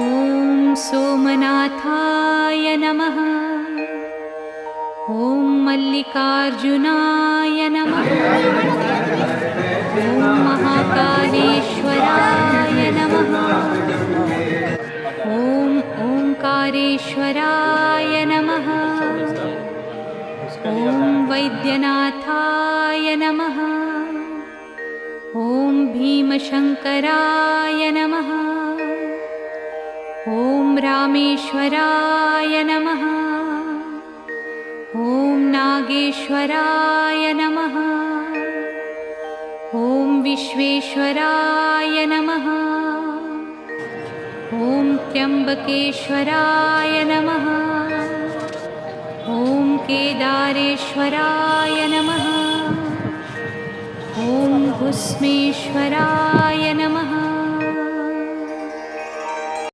ॐ सोमनाथाय नमः। ॐ मल्लिकार्जुनाय नमः। ॐ महाकालेश्वराय नमः। ॐ ओंकारेश्वराय नमः। ॐ वैद्यनाथाय नमः। ॐ भीमशंकराय नमः। ॐ रामेश्वराय नमः। ॐ नागेश्वराय नमः। ॐ विश्वेश्वराय नमः। ॐ त्र्यंबकेश्वराय नमः। ॐ केदारेश्वराय नमः। ॐ भस्मेश्वराय नमः।